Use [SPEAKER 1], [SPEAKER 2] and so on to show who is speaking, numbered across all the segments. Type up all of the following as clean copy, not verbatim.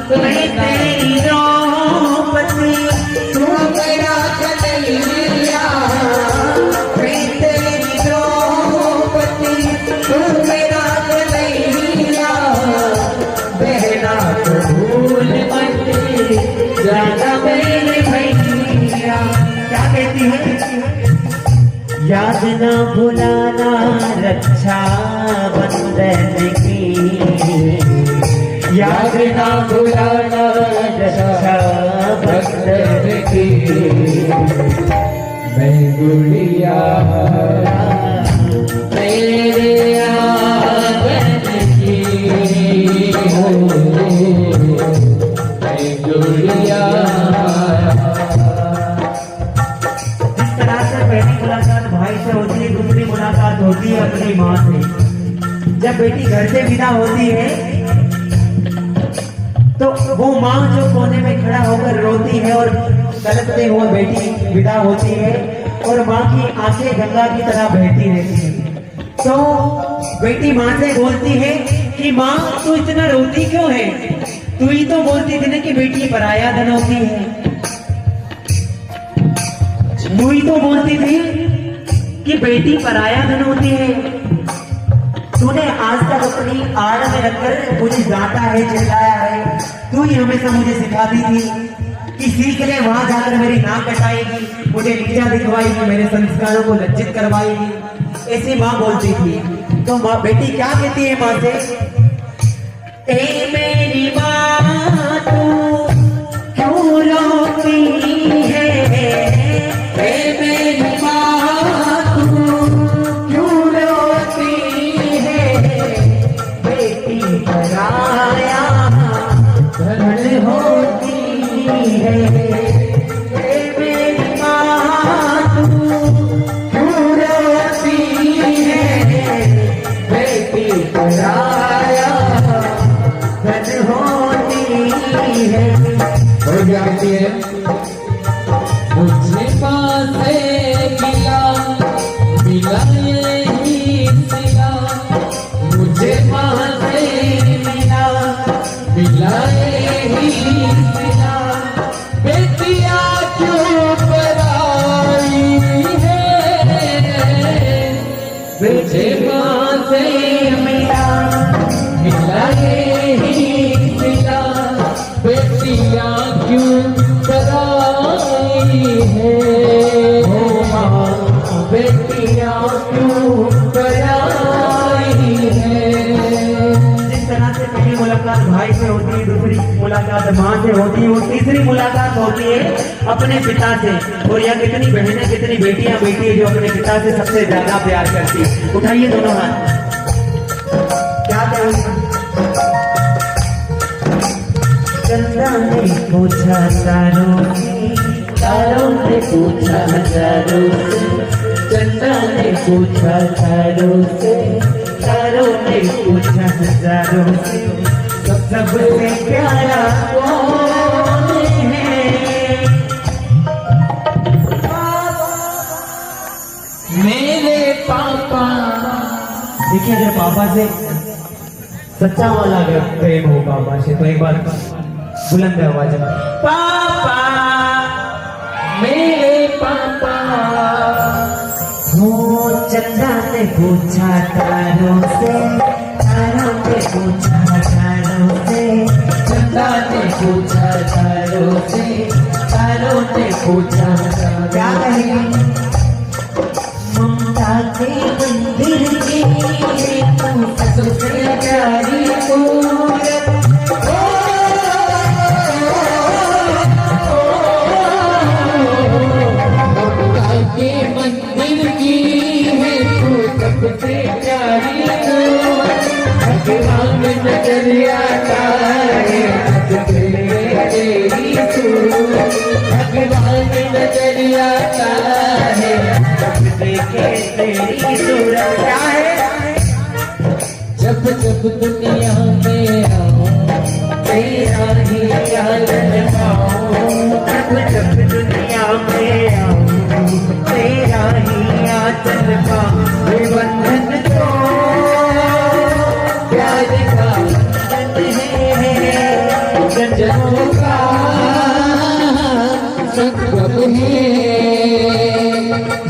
[SPEAKER 1] मैं तेरी द्रौपदी तू मेरा कन्हैया, मैं तेरी द्रौपदी तू मेरा कन्हैया, बहना तो भूल मत जाना मेरे भैया। क्या कहती है? याद न भुलाना रक्षा बंधन की, याद न भुलाना रक्षा बंधन की, मैं गुड़िया तेरे आंगन की हूँ, मैं गुड़िया। भाई से होती है, दूसरी मुलाकात होती है अपनी माँ से। जब बेटी घर से विदा होती है तो वो माँ जो कोने में खड़ा होकर रोती है और तड़पते हुए बेटी विदा होती है और माँ की आंखें गंगा की तरह बहती रहती है। तो बेटी माँ से बोलती है कि माँ तू इतना रोती क्यों है? तू ही तो बोलती थी ना कि बेटी पराया धन होती है, तू ही तो बोलती थी कि बेटी पराया धन होती है। तूने आज तक अपनी आड़ में रखकर मुझे डांटा है, चिल्लाया है। तू ही हमेशा मुझे सिखाती थी कि सीख ले, वहां जाकर मेरी नाक कटाएगी, मुझे नीचा दिखवाएगी, मेरे संस्कारों को लज्जित करवाएगी। ऐसी माँ बोलती थी। तो माँ बेटी क्या कहती है माँ से? ए मेरी माँ तू क्यों रोती है, ए मेरी माँ तू क्यों रोती है, बेटी पराया धन होती है, ए मेरी माँ तू क्यों रोती है, बेटी पराया धन होती है। और क्या कहती है? मुझे पासे मिला मिला यही सिला, मुझे पासे मिला मिला यही सिला, बेटिया क्यों पराई है, मुझे पासे मिला मिला यही सिला, बेटिया क्यों पराई है, ओ माँ बेटिया क्यों पराई है। जिस तरह से पहली मुलाकात भाई से होती है, दूसरी मुलाकात माँ से होती है, और तीसरी मुलाकात होती है अपने पिता से। और यह कितनी बहनें कितनी बेटियां बेटी है जो अपने पिता से सबसे ज्यादा प्यार करती है। उठाइए दोनों हाथ। क्या कहेंगे? चंदा ने पूछा तारों से, तारों ने पूछा हजारों से, चंदा ने पूछा तारों से, तारों ने पूछा हजारों से, सबसे प्यारा कौन है? मेरे पापा। देखिए अगर पापा से सच्चा वाला अगर प्रेम हो पापा से, तो एक बार बुलंद आवाज में पापा, मेरे पापा। हो चंदा ने पूछा तारों से, तारों ने पूछा तारों से, चंदा ने पूछा तारों से, तारों ने पूछा। क्या कहेंगे? ममता के मंदिर की सबसे प्यारी मूरत, के मंदिर की है तू सबसे प्यारी, भगवान नजर आता है तेरी तू, भगवान नजर आता है जब देखे तेरी सूरत। क्या है? जब जब दुनिया में आओ तेरा ही आनंद पाऊं, जब जब दुनिया में आओ तेरा ही आचल का बंधन, तो प्यार का बंधन है, जन्मों का
[SPEAKER 2] संगम है,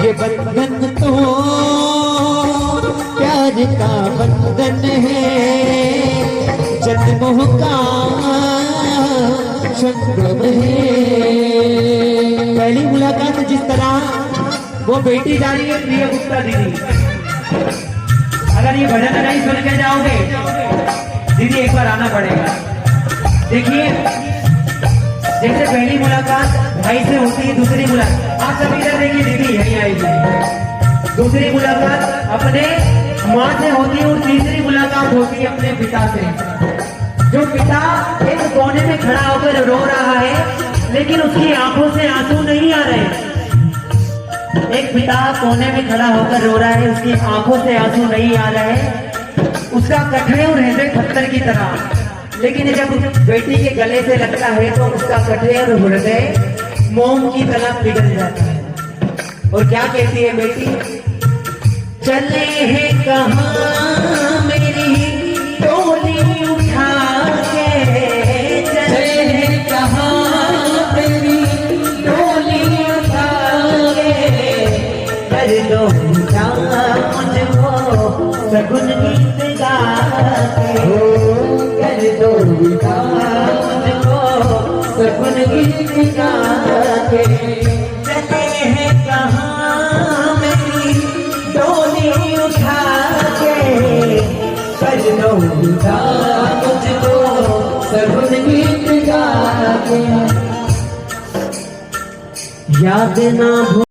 [SPEAKER 2] ये बंधन तो प्यार का बंधन है, जन्मों का संगम है।
[SPEAKER 1] पहली मुलाकात जिस तरह वो बेटी जा रही है प्रिय गुप्ता दीदी, अगर ये भजन नहीं सुन के जाओगे दीदी एक बार आना पड़ेगा। देखिए जैसे पहली मुलाकात भाई से होती है, दूसरी मुलाकात आप सभी इधर देखिए दीदी यही आएगी, दूसरी मुलाकात अपने माँ से होती है और तीसरी मुलाकात होती है अपने पिता से। जो पिता एक कोने में खड़ा होकर रो रहा है लेकिन उसकी आंखों से आंसू नहीं आ रहे। एक पिता कोने में खड़ा होकर रो रहा है, उसकी आंखों से आंसू नहीं आ रहे, उसका कठोर हृदय पत्थर की तरह। लेकिन जब बेटी के गले से लगता है तो उसका कठोर हृदय मोम की तरह पिघल जाता है। और क्या कहती है बेटी, चले हैं कहाँ मेरी टोली उठा के,
[SPEAKER 2] चले हैं कहाँ मेरी
[SPEAKER 1] टोली उठा के, कर दो मुझको सगुन गीत गा के, कर दो मुझको सगुन गीत गा के। चले हैं कहाँ मेरी टोली उठा के, कर दो मुझको सगुन गीत गा के। याद ना